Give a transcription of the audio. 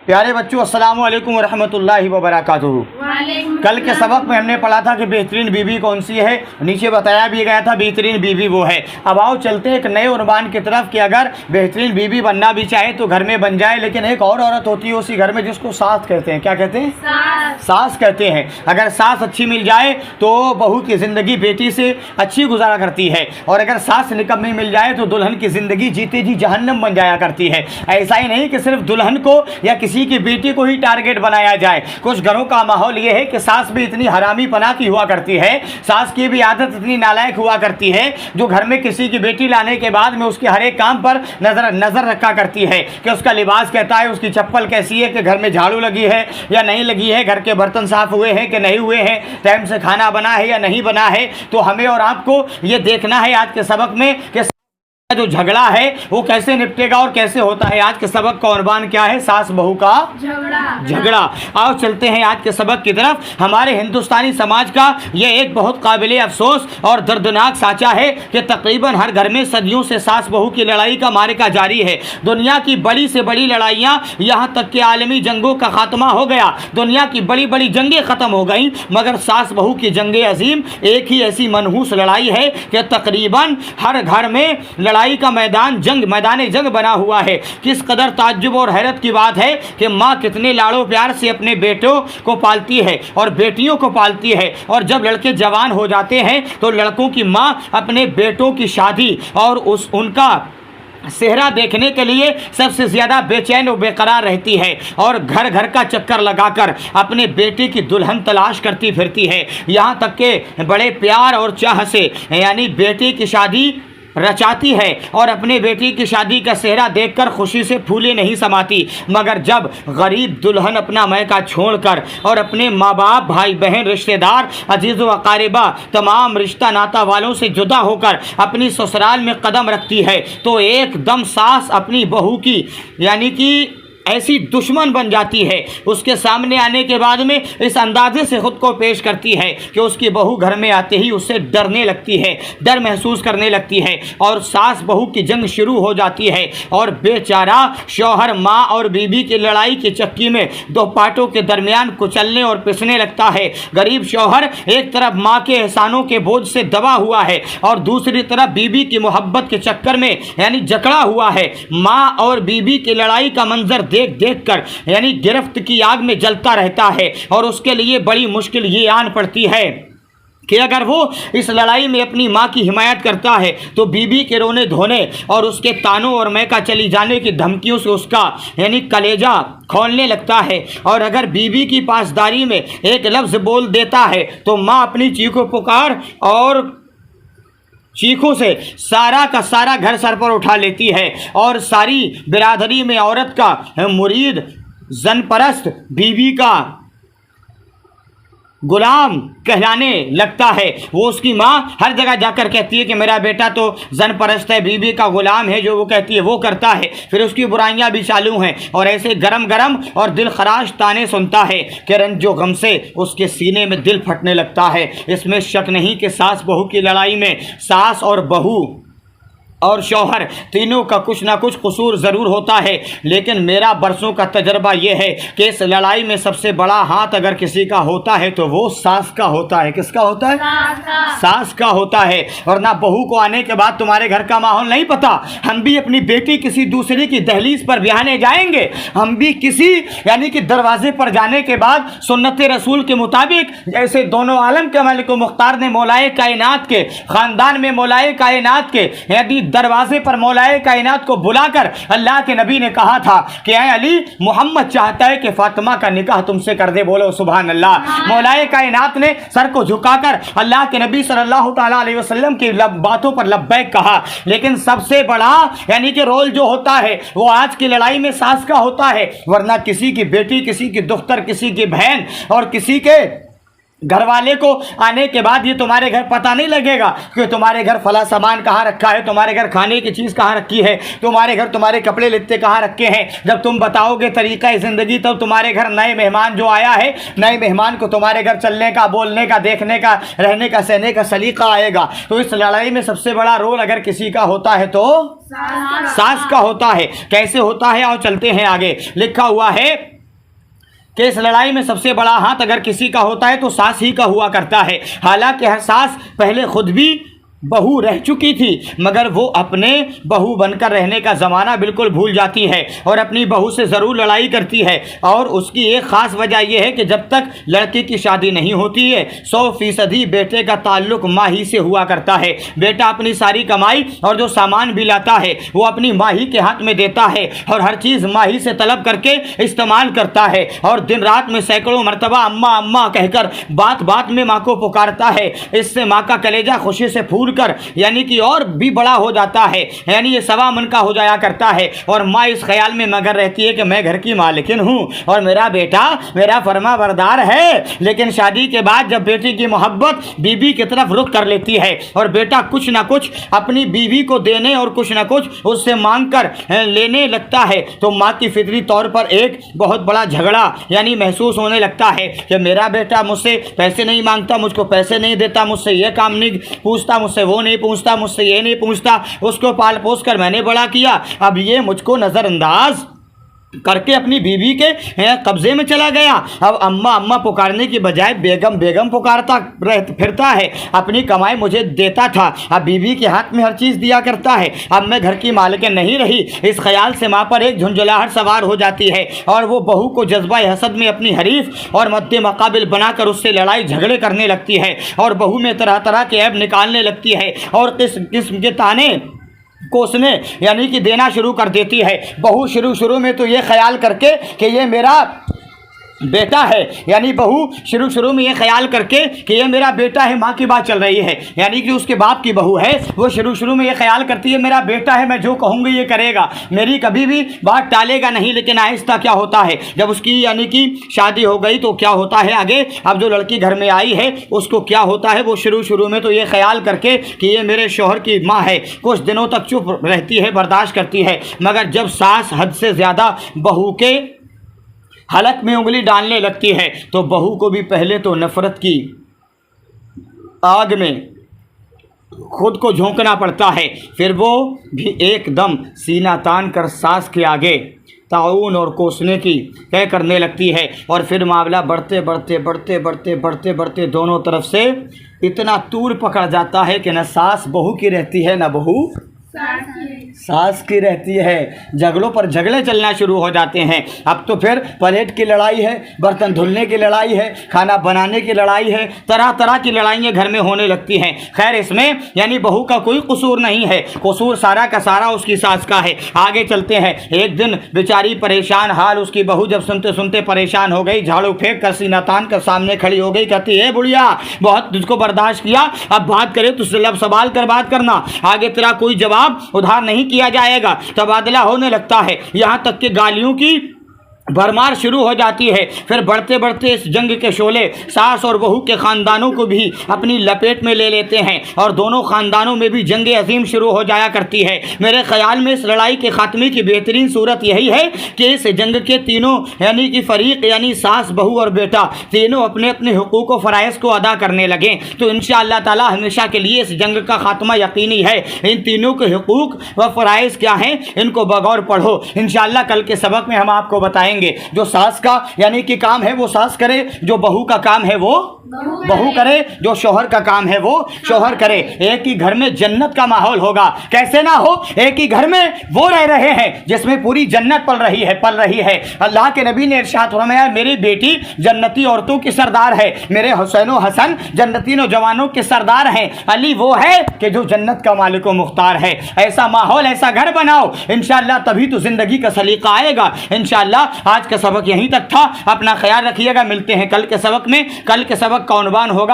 پیارے بچوں، السلام علیکم ورحمۃ اللہ وبرکاتہ۔ کل کے سبق میں ہم نے پڑھا تھا کہ بہترین بیوی کون سی ہے، نیچے بتایا بھی گیا تھا بہترین بیوی وہ ہے۔ اب آؤ چلتے ہیں ایک نئے عنوان کی طرف کہ اگر بہترین بیوی بننا بھی چاہے تو گھر میں بن جائے، لیکن ایک اور عورت ہوتی ہے اسی گھر میں جس کو ساس کہتے ہیں۔ کیا کہتے ہیں؟ ساس کہتے ہیں۔ اگر ساس اچھی مل جائے تو بہو کی زندگی بیٹی سے اچھی گزارا کرتی ہے، اور اگر ساس نکمی مل جائے تو دلہن کی زندگی جیتے جی جہنم بن جایا کرتی ہے۔ ایسا ہی نہیں کہ صرف دلہن کو یا کسی کی بیٹی کو ہی ٹارگٹ بنایا جائے۔ کچھ گھروں کا ماحول یہ ہے کہ ساس بھی اتنی حرامی پنا کی ہوا کرتی ہے، ساس کی بھی عادت اتنی نالائق ہوا کرتی ہے جو گھر میں کسی کی بیٹی لانے کے بعد میں اس کے ہر ایک کام پر نظر رکھا کرتی ہے کہ اس کا لباس کہتا ہے، اس کی چپل کیسی ہے، کہ گھر میں جھاڑو لگی ہے یا نہیں لگی ہے، گھر کے برتن صاف ہوئے ہیں کہ نہیں ہوئے ہیں، ٹائم سے کھانا بنا ہے یا نہیں بنا ہے۔ تو ہمیں اور آپ کو یہ دیکھنا ہے آج کے سبق میں کہ جو جھگڑا ہے وہ کیسے نپٹے گا اور کیسے ہوتا ہے۔ آج کے سبق کا عنوان کیا ہے؟ ساس بہو کا جھگڑا۔ آؤ چلتے ہیں آج کے سبق کی طرف۔ ہمارے ہندوستانی سماج کا یہ ایک بہت قابل افسوس اور دردناک سانچہ ہے کہ تقریباً ہر گھر میں صدیوں سے ساس بہو کی لڑائی کا معرکہ جاری ہے۔ دنیا کی بڑی سے بڑی لڑائیاں، یہاں تک کہ عالمی جنگوں کا خاتمہ ہو گیا، دنیا کی بڑی بڑی جنگیں ختم ہو گئیں، مگر ساس بہو کی جنگ عظیم ایک ہی ایسی منحوس لڑائی ہے کہ تقریباً ہر گھر میں لڑائی کا میدان جنگ بنا ہوا ہے۔ کس قدر تعجب اور حیرت کی بات ہے کہ ماں کتنے لاڑو پیار سے اپنے بیٹوں کو پالتی ہے اور بیٹیوں کو پالتی ہے، اور جب لڑکے جوان ہو جاتے ہیں تو لڑکوں کی ماں اپنے بیٹوں کی شادی اور ان کا صحرا دیکھنے کے لیے سب سے زیادہ بے چین و بے قرار رہتی ہے، اور گھر گھر کا چکر لگا کر اپنے بیٹے کی دلہن تلاش کرتی پھرتی ہے، یہاں تک کہ بڑے پیار اور چاہ سے یعنی بیٹے کی شادی رچاتی ہے اور اپنے بیٹی کی شادی کا صحرا دیکھ کر خوشی سے پھولے نہیں سماتی۔ مگر جب غریب دلہن اپنا میکہ چھوڑ کر اور اپنے ماں باپ، بھائی بہن، رشتہ دار، عزیز و اقاربہ، تمام رشتہ ناتا والوں سے جدا ہو کر اپنی سسرال میں قدم رکھتی ہے تو ایک دم ساس اپنی بہو کی یعنی کہ ایسی دشمن بن جاتی ہے۔ اس کے سامنے آنے کے بعد میں اس اندازے سے خود کو پیش کرتی ہے کہ اس کی بہو گھر میں آتے ہی اس سے ڈرنے لگتی ہے، ڈر محسوس کرنے لگتی ہے، اور ساس بہو کی جنگ شروع ہو جاتی ہے، اور بیچارہ شوہر ماں اور بیوی کی لڑائی کی چکی میں دو پاٹوں کے درمیان کچلنے اور پسنے لگتا ہے۔ غریب شوہر ایک طرف ماں کے احسانوں کے بوجھ سے دبا ہوا ہے اور دوسری طرف بیوی کی محبت کے چکر میں یعنی جکڑا ہوا ہے۔ ماں اور بیوی کی لڑائی کا منظر دیکھ کر یعنی گرفت کی آگ میں جلتا رہتا ہے، اور اس کے لیے بڑی مشکل یہ آن پڑتی ہے کہ اگر وہ اس لڑائی میں اپنی ماں کی حمایت کرتا ہے تو بیوی کے رونے دھونے اور اس کے تانوں اور میکہ چلی جانے کی دھمکیوں سے اس کا یعنی کلیجہ کھولنے لگتا ہے، اور اگر بیوی کی پاسداری میں ایک لفظ بول دیتا ہے تو ماں اپنی چیخو پکار اور چیخوں سے سارا کا سارا گھر سر پر اٹھا لیتی ہے، اور ساری برادری میں عورت کا مرید، زن پرست، بیوی کا غلام کہلانے لگتا ہے۔ وہ اس کی ماں ہر جگہ جا کر کہتی ہے کہ میرا بیٹا تو زن پرست ہے، بیوی کا غلام ہے، جو وہ کہتی ہے وہ کرتا ہے، پھر اس کی برائیاں بھی چالو ہیں، اور ایسے گرم گرم اور دل خراش تانے سنتا ہے کہ رنج و غم سے اس کے سینے میں دل پھٹنے لگتا ہے۔ اس میں شک نہیں کہ ساس بہو کی لڑائی میں ساس اور بہو اور شوہر تینوں کا کچھ نہ کچھ قصور ضرور ہوتا ہے، لیکن میرا برسوں کا تجربہ یہ ہے کہ اس لڑائی میں سب سے بڑا ہاتھ اگر کسی کا ہوتا ہے تو وہ ساس کا ہوتا ہے۔ کس کا ہوتا ہے؟ ساس کا ہوتا ہے۔ ورنہ بہو کو آنے کے بعد تمہارے گھر کا ماحول نہیں پتہ، ہم بھی اپنی بیٹی کسی دوسرے کی دہلیز پر بیاہنے جائیں گے، ہم بھی کسی یعنی کہ دروازے پر جانے کے بعد سنت رسول کے مطابق جیسے دونوں عالم کے ملک و مختار نے مولائے کائنات کے خاندان میں مولائے کائنات کے یعنی دروازے پر مولائے کائنات کو بلا کر اللہ کے نبی نے کہا تھا کہ اے علی، محمد چاہتا ہے کہ فاطمہ کا نکاح تم سے کر دے، بولو سبحان اللہ۔ مولائے کائنات نے سر کو جھکا کر اللہ کے نبی صلی اللہ تعالیٰ علیہ وسلم کی باتوں پر لبیک کہا، لیکن سب سے بڑا یعنی کہ رول جو ہوتا ہے وہ آج کی لڑائی میں ساس کا ہوتا ہے، ورنہ کسی کی بیٹی، کسی کی دختر، کسی کی بہن اور کسی کے گھر والے کو آنے کے بعد یہ تمہارے گھر پتہ نہیں لگے گا کہ تمہارے گھر فلاں سامان کہاں رکھا ہے، تمہارے گھر کھانے کی چیز کہاں رکھی ہے، تمہارے گھر تمہارے کپڑے لتے کہاں رکھے ہیں۔ جب تم بتاؤ گے طریقہ زندگی تب تمہارے گھر نئے مہمان جو آیا ہے، نئے مہمان کو تمہارے گھر چلنے کا، بولنے کا، دیکھنے کا، رہنے کا، سہنے کا سلیقہ آئے گا۔ تو اس لڑائی میں سب سے بڑا رول اگر کسی کا ہوتا ہے تو ساس کا ہوتا ہے۔ کیسے ہوتا ہے؟ آؤ چلتے ہیں آگے۔ لکھا ہوا ہے کہ اس لڑائی میں سب سے بڑا ہاتھ اگر کسی کا ہوتا ہے تو ساس ہی کا ہوا کرتا ہے۔ حالانکہ ہر ساس پہلے خود بھی بہو رہ چکی تھی، مگر وہ اپنے بہو بن کر رہنے کا زمانہ بالکل بھول جاتی ہے اور اپنی بہو سے ضرور لڑائی کرتی ہے، اور اس کی ایک خاص وجہ یہ ہے کہ جب تک لڑکی کی شادی نہیں ہوتی ہے 100% بیٹے کا تعلق ماں ہی سے ہوا کرتا ہے۔ بیٹا اپنی ساری کمائی اور جو سامان بھی لاتا ہے وہ اپنی ماں ہی کے ہاتھ میں دیتا ہے، اور ہر چیز ماں ہی سے طلب کر کے استعمال کرتا ہے، اور دن رات میں سینکڑوں مرتبہ اماں اماں کہہ کر بات بات میں ماں کو پکارتا ہے۔ اس سے ماں کا کلیجہ خوشی سے پھول کر یعنی کہ اور بھی بڑا ہو جاتا ہے، یعنی یہ سوا من کا ہو جایا کرتا ہے، اور ماں اس خیال میں مگر رہتی ہے کہ میں گھر کی مالکن ہوں اور میرا بیٹا میرا فرما بردار ہے۔ لیکن شادی کے بعد جب بیٹی کی محبت بیوی کی طرف رخ کر لیتی ہے اور بیٹا کچھ نہ کچھ اپنی بیوی کو دینے اور کچھ نہ کچھ اس سے مانگ کر لینے لگتا ہے تو ماں کی فطری طور پر ایک بہت بڑا جھگڑا یعنی محسوس ہونے لگتا ہے کہ میرا بیٹا مجھ سے پیسے نہیں مانگتا، مجھ کو پیسے نہیں دیتا، مجھ سے یہ کام نہیں پوچھتا، مجھ سے وہ نہیں پوچھتا، مجھ سے یہ نہیں پوچھتا، اس کو پال پوس کر میں نے بڑا کیا، اب یہ مجھ کو نظر انداز کر کے اپنی بیوی کے قبضے میں چلا گیا۔ اب اماں اماں پکارنے کی بجائے بیگم بیگم پکارتا پھرتا ہے، اپنی کمائی مجھے دیتا تھا اب بیوی کے ہاتھ میں ہر چیز دیا کرتا ہے، اب میں گھر کی مالکن نہیں رہی۔ اس خیال سے ماں پر ایک جھنجھلاہٹ سوار ہو جاتی ہے اور وہ بہو کو جذبہ حسد میں اپنی حریف اور مد مقابل بنا کر اس سے لڑائی جھگڑے کرنے لگتی ہے، اور بہو میں طرح طرح کے عیب نکالنے لگتی ہے اور قسم قسم کے تانے کوسنے یعنی کہ دینا شروع کر دیتی ہے۔ بہو شروع میں تو یہ خیال کر کے کہ یہ میرا بیٹا ہے، یعنی بہو شروع میں یہ خیال کر کے کہ یہ میرا بیٹا ہے، ماں کی بات چل رہی ہے، یعنی کہ اس کے باپ کی بہو ہے، وہ شروع میں یہ خیال کرتی ہے میرا بیٹا ہے، میں جو کہوں گی یہ کرے گا، میری کبھی بھی بات ٹالے گا نہیں۔ لیکن آہستہ کیا ہوتا ہے جب اس کی یعنی کہ شادی ہو گئی تو کیا ہوتا ہے آگے، اب جو لڑکی گھر میں آئی ہے اس کو کیا ہوتا ہے، وہ شروع میں تو یہ خیال کر کے کہ یہ میرے شوہر کی ماں ہے کچھ دنوں تک چپ رہتی ہے، برداشت کرتی ہے، مگر جب ساس حد سے زیادہ بہو کے حلق میں انگلی ڈالنے لگتی ہے تو بہو کو بھی پہلے تو نفرت کی آگ میں خود کو جھونکنا پڑتا ہے، پھر وہ بھی ایک دم سینہ تان کر ساس کے آگے تعاون اور کوسنے کی طے کرنے لگتی ہے، اور پھر معاملہ بڑھتے دونوں طرف سے اتنا طول پکڑ جاتا ہے کہ نہ ساس بہو کی رہتی ہے نہ بہو ساس کی رہتی ہے، جھگڑوں پر جھگڑے چلنا شروع ہو جاتے ہیں۔ اب تو پھر پلیٹ کی لڑائی ہے، برتن دھلنے کی لڑائی ہے، کھانا بنانے کی لڑائی ہے، طرح طرح کی لڑائیاں گھر میں ہونے لگتی ہیں۔ خیر اس میں یعنی بہو کا کوئی قصور نہیں ہے، قصور سارا کا سارا اس کی ساس کا ہے۔ آگے چلتے ہیں، ایک دن بیچاری پریشان حال اس کی بہو جب سنتے پریشان ہو گئی، جھاڑو پھینک کر سینہ تان کر سامنے کھڑی ہو گئی، کہتی ہے بڑھیا بہت تجھ کو برداشت کیا، اب بات کرے تو لب سنبھال کر بات کرنا، آگے تیرا کوئی جواب ادھار نہیں کیا جائے گا۔ تبادلہ ہونے لگتا ہے، یہاں تک کہ گالیوں کی بھرمار شروع ہو جاتی ہے۔ پھر بڑھتے اس جنگ کے شعلے ساس اور بہو کے خاندانوں کو بھی اپنی لپیٹ میں لے لیتے ہیں، اور دونوں خاندانوں میں بھی جنگ عظیم شروع ہو جایا کرتی ہے۔ میرے خیال میں اس لڑائی کے خاتمے کی بہترین صورت یہی ہے کہ اس جنگ کے تینوں یعنی کہ فریق یعنی ساس بہو اور بیٹا تینوں اپنے اپنے حقوق و فرائض کو ادا کرنے لگیں، تو انشاءاللہ تعالی ہمیشہ کے لیے اس جنگ کا خاتمہ یقینی ہے۔ ان تینوں کے حقوق و فرائض کیا ہیں ان کو بغور پڑھو، انشاءاللہ کل کے سبق میں ہم آپ کو بتائیں گے۔ جو ساس کا یعنی کہ کام ہے وہ ساس کرے، جو بہو کا کام ہے وہ بہو کرے، جو شوہر کا کام ہے وہ شوہر کرے۔ ایک ہی گھر میں جنت کا ماحول ہوگا، کیسے نہ ہو، ایک ہی گھر میں وہ رہ رہے ہیں جس میں پوری جنت پل رہی ہے۔ اللہ کے نبی نے ارشاد فرمایا میری بیٹی جنتی عورتوں کی سردار ہے، میرے حسین و حسن جنتی نوجوانوں کے سردار ہیں، علی وہ ہے کہ جو جنت کا مالک و مختار ہے۔ ایسا ماحول ایسا گھر بناؤ انشاءاللہ، تبھی تو زندگی کا سلیقہ آئے گا انشاءاللہ۔ آج کا سبق یہیں تک تھا، اپنا خیال رکھیے گا، ملتے ہیں کل کے سبق میں۔ کل کے سبق کا عنوان ہوگا